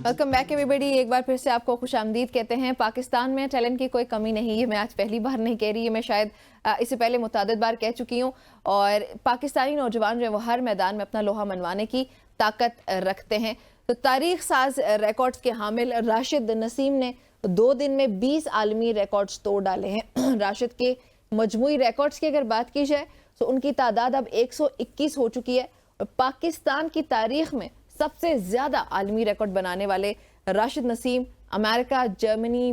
Welcome back everybody. एक बार फिर से आपको खुशामदीद कहते हैं। पाकिस्तान में टैलेंट की कोई कमी नहीं है। मैं आज पहली बार नहीं कह रही है, मैं शायद इससे पहले मुतादिद बार कह चुकी हूँ। और पाकिस्तानी नौजवान जो है वो हर मैदान में अपना लोहा मनवाने की ताकत रखते हैं। तो तारीख साज रिकॉर्ड्स के हामिल राशिद नसीम ने 2 दिन में 20 आलमी रिकॉर्ड्स तोड़ डाले हैं। राशिद के मजमूई रिकॉर्ड्स की अगर बात की जाए तो उनकी तादाद अब 121 हो चुकी है। और पाकिस्तान की तारीख में सबसे ज्यादा आलमी रिकॉर्ड बनाने वाले Rashid Naseem America, Germany,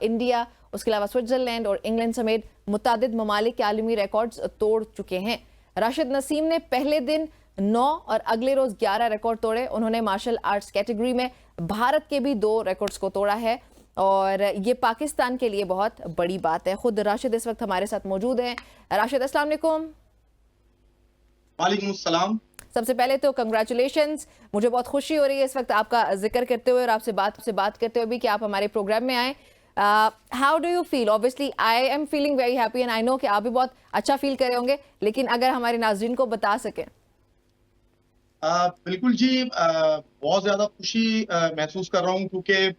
India, उसके अलावा स्विट्जरलैंड और इंग्लैंड समेत मुतादिद ममालिक के आलमी रिकॉर्ड्स तोड़ चुके हैं। राशिद नसीम ने पहले दिन 9 और अगले रोज 11 रिकॉर्ड तोड़े। उन्होंने मार्शल आर्ट्स कैटेगरी में भारत के भी 2 रिकॉर्ड्स को तोड़ा है और ये पाकिस्तान के लिए बहुत बड़ी बात है। खुद राशिद इस वक्त हमारे साथ मौजूद हैं। राशिद, अस्सलाम वालेकुम। वालेकुम सलाम। सबसे पहले तो कंग्रेचुलेशंस। मुझे बहुत खुशी हो रही है इस वक्त आपका जिक्र करते हुए और आपसे बात करते हुए भी कि आप हमारे प्रोग्राम में आए। How do you feel? Obviously I am feeling very happy and I know कि आप भी बहुत अच्छा फील कर रहे होंगे, लेकिन अगर हमारे नाज़रीन को बता सकें। बिल्कुल जी, बहुत ज्यादा खुशी महसूस कर रहा हूँ क्योंकि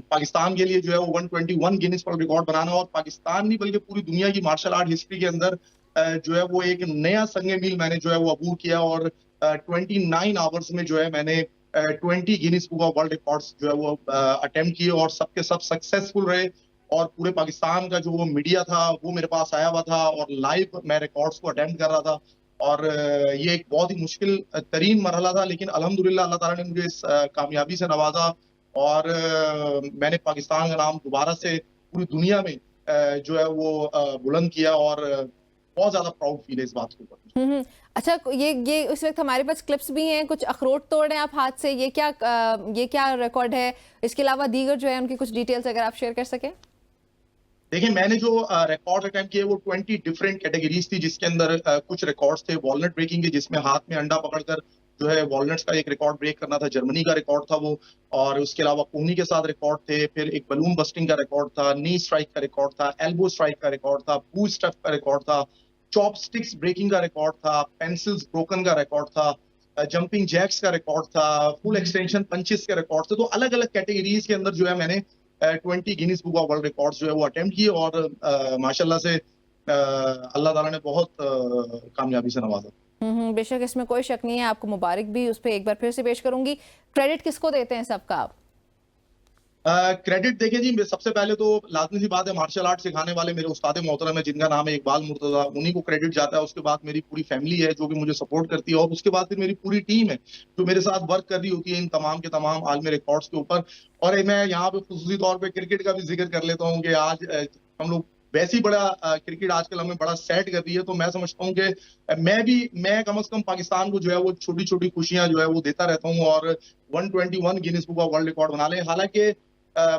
पाकिस्तान के लिए जो है वो 121 गिनीज वर्ल्ड रिकॉर्ड बनाना और पाकिस्तान नहीं बल्कि पूरी दुनिया की मार्शल आर्ट हिस्ट्री के अंदर जो है वो एक नया संग मील मैंने जो है वो अबूर किया और 29 आवर्स में जो है मैंने 20 Guinness book of world records जो है वो अटेम्प्ट किए और सबके सब सक्सेसफुल रहे। और पूरे पाकिस्तान का जो वो मीडिया था वो मेरे पास आया हुआ था और लाइव मैं रिकॉर्ड्स को अटेम्प्ट कर रहा था। और ये एक बहुत ही मुश्किल तरीन मरहला था, लेकिन अल्हम्दुलिल्लाह अल्लाह ताला ने मुझे इस कामयाबी से नवाजा और मैंने पाकिस्तान का नाम दोबारा से पूरी दुनिया में जो है वो बुलंद किया और बहुत ज्यादा प्राउड फील है इस बात के ऊपर। अच्छा, ये इस वक्त हमारे पास क्लिप्स भी हैं, कुछ अखरोट तोड़ रहे हैं आप हाथ से, ये क्या रिकॉर्ड है? इसके अलावा दीगर जो है उनकी कुछ डिटेल्स अगर आप शेयर कर सकें। देखिए, मैंने जो रिकॉर्ड अटेम्प्ट किए वो 20 डिफरेंट कैटेगरीज थी, जिसके अंदर कुछ रिकॉर्ड्स थे वॉलनट ब्रेकिंग के, जिसमें हाथ में अंडा पकड़कर जो है वॉलनट्स का एक रिकॉर्ड ब्रेक करना था, जर्मनी का रिकॉर्ड था वो। और उसके अलावा कोहनी के साथ रिकॉर्ड थे, फिर एक बलून बस्टिंग का रिकॉर्ड था, नी स्ट्राइक का रिकॉर्ड था, एल्बो स्ट्राइक का रिकॉर्ड था, बू स्टफ का रिकॉर्ड था, चॉपस्टिक्स ब्रेकिंग का रिकॉर्ड था, पेंसिल्स ब्रोकन का रिकॉर्ड था, जंपिंग जैक्स का रिकॉर्ड था, फुल एक्सटेंशन पंचेस के रिकॉर्ड थे। तो अलग अलग कैटेगरीज के अंदर जो है मैंने 20 Guinness book of world records जो है वो अटेम्प्ट किए और माशाल्लाह से अल्लाह ताला ने बहुत कामयाबी से नवाजा। बेशक, इसमें कोई शक नहीं है। आपको मुबारक भी उस पर एक बार फिर से पेश करूंगी। क्रेडिट किसको देते हैं सबका आप? क्रेडिट देखिए जी, सबसे पहले तो लाजमी सी बात है मार्शल आर्ट सिखाने वाले मेरे उस्ताद मोहतरम है जिनका नाम है इकबाल मुर्तजा, उन्हीं को क्रेडिट जाता है। उसके बाद मेरी पूरी फैमिली है जो कि मुझे सपोर्ट करती है और उसके बाद फिर मेरी पूरी टीम है जो मेरे साथ वर्क कर रही होती है इन तमाम के तमाम आलमी रिकॉर्ड्स के ऊपर। और मैं यहाँ पे खुसूसी तौर पे क्रिकेट का भी जिक्र कर लेता हूँ कि आज हम लोग वैसे ही बड़ा क्रिकेट आजकल हमें बड़ा सेट कर रही है, तो मैं समझता हूँ कि मैं कम से कम पाकिस्तान को जो है वो छोटी छोटी खुशियां जो है वो देता रहता हूँ और 121 Guinness book of world record बना ले। हालांकि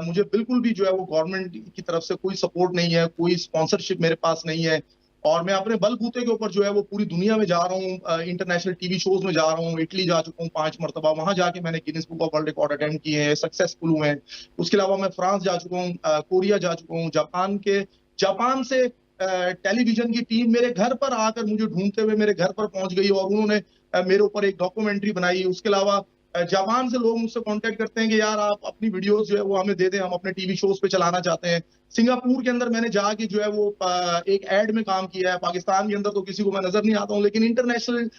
मुझे बिल्कुल भी जो है वो गवर्नमेंट की तरफ से कोई सपोर्ट नहीं है, कोई स्पॉन्सरशिप मेरे पास नहीं है और मैं अपने बलबूते के ऊपर जो है वो पूरी दुनिया में जा रहा हूँ। इंटरनेशनल टीवी शोज में जा रहा हूँ, इटली जा चुका हूँ 5 मरतबा, वहां जाके मैंने Guinness book of world record attempt किए हैं, सक्सेसफुल हुए हैं। उसके अलावा मैं फ्रांस जा चुका हूँ, कोरिया जा चुका हूँ, जापान से टेलीविजन की टीम मेरे घर पर आकर मुझे ढूंढते हुए मेरे घर पर पहुंच गई और उन्होंने मेरे ऊपर एक डॉक्यूमेंट्री बनाई। उसके अलावा जापान से लोग मुझसे कांटेक्ट करते हैं कि यार आप अपनी वीडियोस जो है वो हमें दे दें, हम अपने टीवी शोज पे चलाना चाहते हैं। सिंगापुर के अंदर मैंने जाके जो है वो एक एड में काम किया है। पाकिस्तान के अंदर तो किसी को मैं नजर नहीं आता हूँ, लेकिन इंटरनेशनल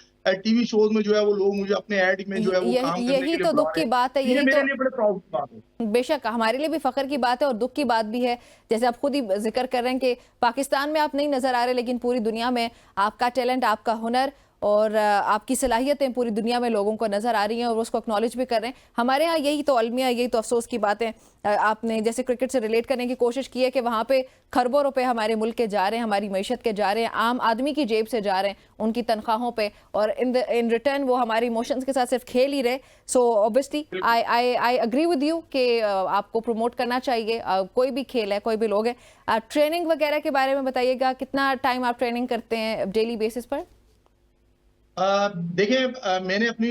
टीवी शोज में जो है वो लोग मुझे अपने एड में जो है वो काम करने के यही लिए तो बुला दुख रहे की हैं। बात है। ये यही मेरे तो लिए बड़े प्राउड की बात है। बेशक हमारे लिए भी फख्र की बात है और दुख की बात भी है। जैसे आप खुद ही जिक्र कर रहे हैं कि पाकिस्तान में आप नहीं नजर आ रहे, लेकिन पूरी दुनिया में आपका टैलेंट, आपका हुनर और आपकी सलाहियतें पूरी दुनिया में लोगों को नजर आ रही हैं और उसको एक्नॉलेज भी कर रहे हैं। हमारे यहाँ यही तो अलमिया, यही तो अफसोस की बात है। आपने जैसे क्रिकेट से रिलेट करने की कोशिश की है कि वहाँ पे खरबों रुपए हमारे मुल्क के जा रहे हैं, हमारी मईशत के जा रहे हैं, आम आदमी की जेब से जा रहे हैं, उनकी तनख्वाहों पे, और इन रिटर्न वो हमारी इमोशंस के साथ सिर्फ खेल ही रहे। So obviously I agree with you कि आपको प्रमोट करना चाहिए। कोई भी खेल है, कोई भी लोग है। ट्रेनिंग वगैरह के बारे में बताइएगा, कितना टाइम आप ट्रेनिंग करते हैं डेली बेसिस पर? देखिए, मैंने अपनी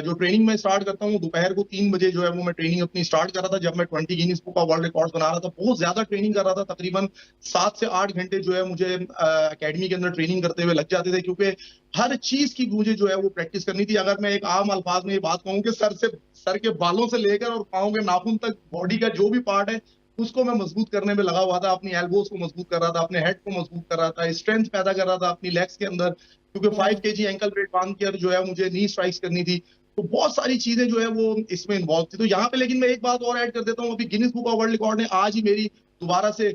जो ट्रेनिंग में स्टार्ट करता हूँ दोपहर को 3 बजे जो है वो मैं ट्रेनिंग अपनी स्टार्ट कर रहा था, जब मैं 20 Guinness book of world record बना रहा था। बहुत ज्यादा ट्रेनिंग कर रहा था, तकरीबन 7 से 8 घंटे जो है मुझे एकेडमी के अंदर ट्रेनिंग करते हुए लग जाते थे, क्योंकि हर चीज की मुझे जो है वो प्रैक्टिस करनी थी। अगर मैं एक आम अल्फाज में ये बात कहूँ कि सर के बालों से लेकर और पाँव के नाखून तक बॉडी का जो भी पार्ट है उसको मैं मजबूत करने में लगा हुआ था। अपनी एल्बोज को मजबूत कर रहा था, अपने हेड को मजबूत कर रहा था, स्ट्रेंथ पैदा कर रहा था अपनी लेग्स के अंदर, क्योंकि 5 केजी एंकल ब्रेक बांध कर जो है मुझे नी स्ट्राइक्स करनी थी। तो बहुत सारी चीजें जो है वो इसमें इन्वॉल्व थी। तो यहाँ पे लेकिन मैं एक बात और ऐड कर देता हूँ, अभी Guinness book of world record ने आज ही मेरी दोबारा से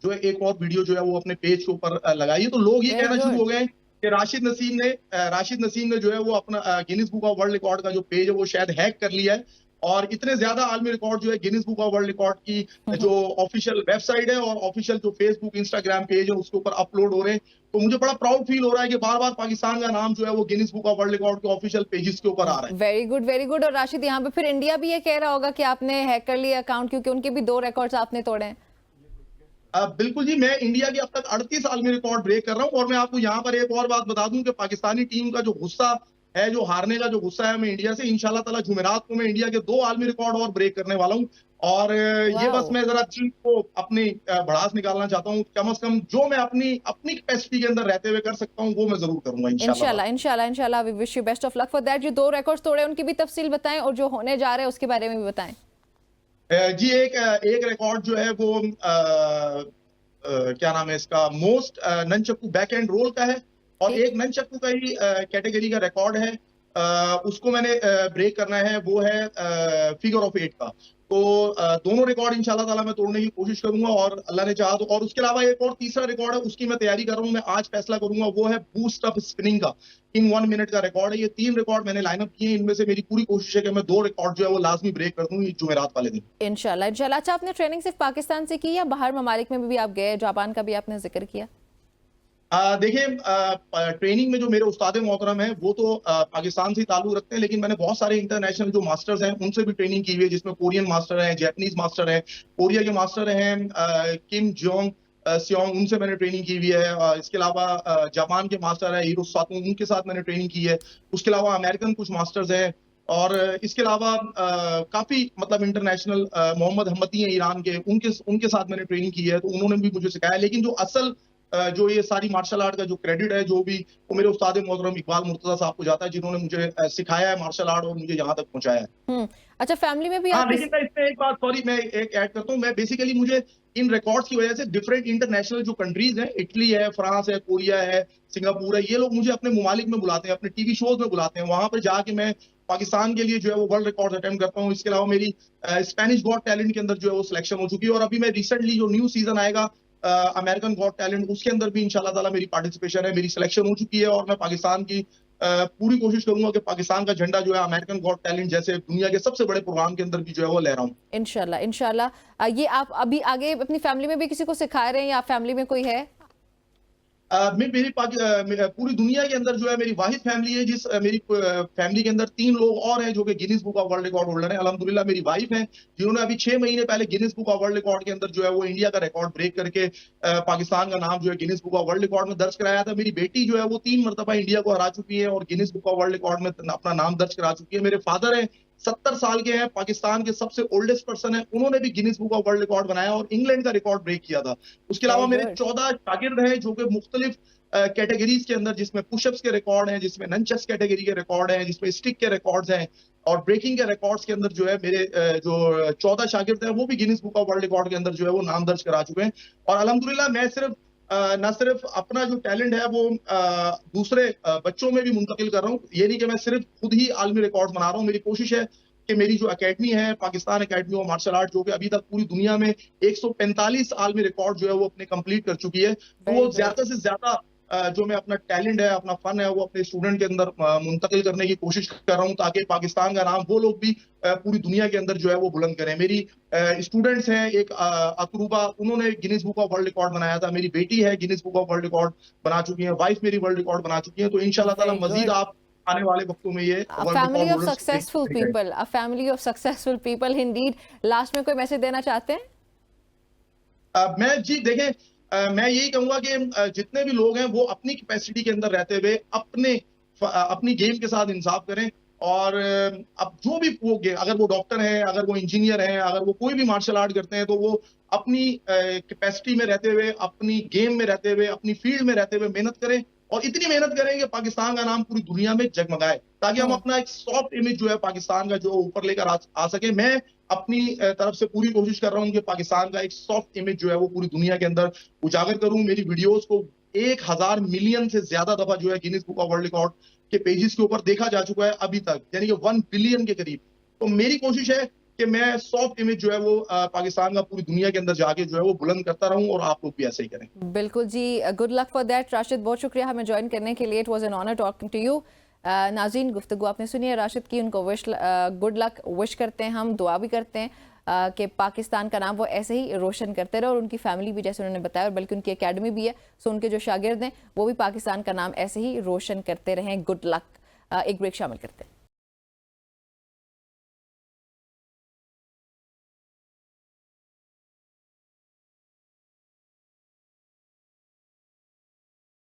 जो है एक और वीडियो जो है वो अपने पेज के ऊपर लगाई है। तो लोग ये वेरी कहना शुरू हो गुड। गए हैं कि राशिद नसीम ने जो है वो अपना Guinness book of world record का जो पेज है वो शायद हैक कर लिया है, और इतने ज्यादा आलमी रिकॉर्ड जो है Guinness book of world record की जो ऑफिशियल वेबसाइट है और ऑफिशियल जो फेसबुक इंस्टाग्राम पेज है उसके ऊपर अपलोड हो रहे हैं। तो मुझे बड़ा प्राउड फील हो रहा है कि बार बार पाकिस्तान का नाम जो है वो Guinness book of world record के ऑफिशियल पेजेस के ऊपर आ रहा है। Very good, very good. और राशिद, यहाँ पे फिर इंडिया भी ये कह रहा होगा कि आपने हैक कर लिया अकाउंट, क्योंकि उनके भी 2 रिकॉर्ड्स आपने तोड़े हैं। बिल्कुल जी, मैं इंडिया की अब तक 38 साल में रिकॉर्ड ब्रेक कर रहा हूं। और मैं आपको यहाँ पर एक और बात बता दूं कि पाकिस्तानी टीम का जो गुस्सा है, जो हारने का जो गुस्सा है, मैं इंडिया से इंशाल्लाह ताला जुमेरात को मैं इंडिया के 2 आलमी रिकॉर्ड और ब्रेक करने वाला हूं। और ये बस वाओ। मैं जरा चीज को अपनी भड़ास निकालना चाहता हूँ। कम से कम जो मैं अपनी अपनी कैपेसिटी के अंदर रहते हुए कर सकता हूँ वो मैं जरूर करूंगा इंशाल्लाह ताला। इंशाल्लाह, इंशाल्लाह, इंशाल्लाह। We wish you best of luck for that. जो 2 रिकॉर्ड्स तोड़े उनकी भी तफसील बताएं, और जो होने जा रहे हैं उसके बारे में भी बताएं। जी, एक रिकॉर्ड जो है वो क्या नाम है इसका, मोस्ट ननचक्कू बैक एंड रोल का है, और ठीक। एक ननचक्कू का ही कैटेगरी का रिकॉर्ड है। उसको मैंने ब्रेक करना है, वो है फिगर ऑफ 8 का। तो दोनों रिकॉर्ड इंशाल्लाह ताला मैं तोड़ने की कोशिश करूंगा, और अल्लाह ने चाहा तो। और उसके अलावा एक और तीसरा रिकॉर्ड है, उसकी मैं तैयारी कर रहा हूं, मैं आज फैसला करूंगा। वो है बूस्ट अप स्पिनिंग का, इन 1 मिनट का रिकॉर्ड है। ये 3 रिकॉर्ड मैंने लाइनअप किए हैं, इनमें से मेरी पूरी कोशिश है कि मैं 2 रिकॉर्ड जो है वो लाजमी ब्रेक कर दूं ये जुमेरात वाले दिन। इंशाल्लाह, इंशाल्लाह। अच्छा, आपने ट्रेनिंग सिर्फ पाकिस्तान से की या बाहर ममालिक में भी आप गए? जापान का भी आपने जिक्र किया। देखिए, ट्रेनिंग में जो मेरे उस्ताद मोहतरम हैं वो तो पाकिस्तान से ही ताल्लुक रखते हैं, लेकिन मैंने बहुत सारे इंटरनेशनल जो मास्टर्स हैं उनसे भी ट्रेनिंग की हुई है, जिसमें कोरियन मास्टर हैं, जापानीज मास्टर हैं, कोरिया के मास्टर हैं, किम जोंग सियोंग, उनसे मैंने ट्रेनिंग की हुई है। इसके अलावा जापान के मास्टर है हीरो सातों, उनके साथ मैंने ट्रेनिंग की है। उसके अलावा अमेरिकन कुछ मास्टर्स हैं, और इसके अलावा काफी मतलब इंटरनेशनल मोहम्मद हमती हैं ईरान के, उनके उनके साथ मैंने ट्रेनिंग की है, तो उन्होंने भी मुझे सिखाया। लेकिन जो असल जो ये सारी मार्शल आर्ट का जो क्रेडिट है, जो भी, वो मेरे उस्ताद मोहतरम इकबाल मुर्तजा साहब को जाता है, जिन्होंने मुझे सिखाया है मार्शल आर्ट और मुझे यहाँ तक पहुंचाया है। अच्छा, फैमिली में भी हाँ, आप लेकिन मैं इसमें एक बात, सॉरी, मैं एक ऐड करता हूँ। मैं बेसिकली, मुझे इन रिकॉर्ड्स की वजह से डिफरेंट इंटरनेशनल जो कंट्रीज हैं, इटली है, फ्रांस है, कोरिया है, सिंगापुर है, ये लोग मुझे अपने ममालिक में बुलाते हैं, अपने टीवी शोज में बुलाते हैं। वहां पर जाके मैं पाकिस्तान के लिए जो है वो वर्ल्ड रिकॉर्ड अटेम्प्ट करता हूँ। इसके अलावा मेरी स्पेनिश गॉट टैलेंट के अंदर जो है वो सिलेक्शन हो चुकी है, और अभी मैं रिसेंटली जो न्यू सीजन आएगा अमेरिकन गॉट टैलेंट, उसके अंदर भी इंशाल्लाह ताला मेरी पार्टिसिपेशन है, मेरी सिलेक्शन हो चुकी है। और मैं पाकिस्तान की पूरी कोशिश करूंगा कि पाकिस्तान का झंडा जो है अमेरिकन गॉट टैलेंट जैसे दुनिया के सबसे बड़े प्रोग्राम के अंदर भी जो है वो लहराऊं। इंशाल्लाह, इंशाल्लाह। ये आप अभी आगे अपनी फैमिली में भी किसी को सिखा रहे हैं, या फैमिली में कोई है? पूरी दुनिया के अंदर जो है मेरी वाहिद फैमिली है, जिस मेरी फैमिली के अंदर 3 लोग और हैं जो कि Guinness book of world record holder हैं। अल्हम्दुलिल्लाह मेरी वाइफ हैं, जिन्होंने अभी 6 महीने पहले Guinness book of world record के अंदर जो है वो इंडिया का रिकॉर्ड ब्रेक करके पाकिस्तान का नाम जो है Guinness book of world record में दर्ज कराया था। मेरी बेटी जो है वो 3 मरतबा इंडिया को हरा चुकी है और Guinness book of world record में अपना नाम दर्ज करा चुकी है। मेरे फादर हैं, 70 साल के हैं, पाकिस्तान के सबसे ओल्डेस्ट पर्सन है, उन्होंने भी Guinness book of world record बनाया और इंग्लैंड का रिकॉर्ड ब्रेक किया था। उसके अलावा वेरी मेरे गुड। 14 शागिर्द हैं जो कि मुख्तलिफ कैटेगरीज के अंदर, जिसमें पुशअप्स के रिकॉर्ड हैं, जिसमें ननचेस कैटेगरी के रिकॉर्ड हैं, जिसमें स्टिक के रिकॉर्ड्स हैं, और ब्रेकिंग के रिकॉर्ड्स के अंदर जो है मेरे जो 14 शागिर्द हैं वो भी Guinness book of world record के अंदर जो है वो नाम दर्ज करा चुके हैं। और अल्हम्दुलिल्लाह मैं सिर्फ ना सिर्फ अपना जो टैलेंट है वो दूसरे बच्चों में भी मुंतकिल कर रहा हूँ। ये नहीं कि मैं सिर्फ खुद ही आलमी रिकॉर्ड बना रहा हूँ। मेरी कोशिश है कि मेरी जो एकेडमी है, Pakistan academy of martial art, जो कि अभी तक पूरी दुनिया में 145 आलमी रिकॉर्ड जो है वो अपने कंप्लीट कर चुकी है, तो वेरी वो गुड। ज्यादा से ज्यादा जो मैं अपना टैलेंट है, अपना फन है, वो अपने स्टूडेंट के अंदर मुंतकिल करने की कोशिश कर रहा हूँ, ताकि पाकिस्तान का नाम वो लोग भी पूरी दुनिया के अंदर जो है वो बुलंद करें। मेरी स्टूडेंट्स हैं, एक अतरूबा, उन्होंने Guinness book of world record बनाया था। मेरी बेटी है, Guinness book of world record बना चुकी है। वाइफ मेरी वर्ल्ड रिकॉर्ड बना चुकी है। तो इंशाल्लाह ताला वेरी मजीद गुड। आप आने वाले वक्तों में ये A world family record of holders successful देखेंगे। people, a family of successful people indeed। Last में कोई मैसेज देना चाहते हैं? मैं जी देखें, मैं यही कहूंगा कि जितने भी लोग हैं वो अपनी कैपेसिटी के अंदर रहते हुए अपने अपनी गेम के साथ इंसाफ करें। और अब जो भी वो अगर वो डॉक्टर है, अगर वो इंजीनियर है, अगर वो कोई भी मार्शल आर्ट करते हैं, तो वो अपनी कैपेसिटी में रहते हुए, अपनी गेम में रहते हुए, अपनी फील्ड में रहते हुए मेहनत करें, और इतनी मेहनत करें कि पाकिस्तान का नाम पूरी दुनिया में जगमगाए, ताकि हम अपना एक सॉफ्ट इमेज जो है पाकिस्तान का जो ऊपर लेकर आ सके। मैं अपनी तरफ से पूरी कोशिश कर रहा हूँ कि पाकिस्तान का एक सॉफ्ट इमेज जो है वो पूरी दुनिया के अंदर उजागर करूं। मेरी वीडियोस को 1000 मिलियन से ज्यादा दफा जो है Guinness book of world record के पेजेस के ऊपर देखा जा चुका है अभी तक, यानी कि 1 बिलियन के करीब। तो मेरी कोशिश है कि मैं सॉफ्ट इमेज जो है वो पाकिस्तान का पूरी दुनिया के अंदर जाके जो है वो बुलंद करता रहूं, और आप लोग भी ऐसे ही करें। बिल्कुल जी, good luck for that Rashid, बहुत शुक्रिया हमें ज्वाइन करने के लिए। It was an honour talking to you. नाज़रीन, गुफ्तगू आपने सुनी है राशिद की, उनको गुड लक विश करते हैं, हम दुआ भी करते हैं कि पाकिस्तान का नाम वो ऐसे ही रोशन करते रहे, और उनकी फैमिली भी जैसे उन्होंने बताया, और बल्कि उनकी एकेडमी भी है, सो उनके जो शागिर्द हैं वो भी पाकिस्तान का नाम ऐसे ही रोशन करते रहें। Good luck. एक ब्रेक शामिल करते हैं।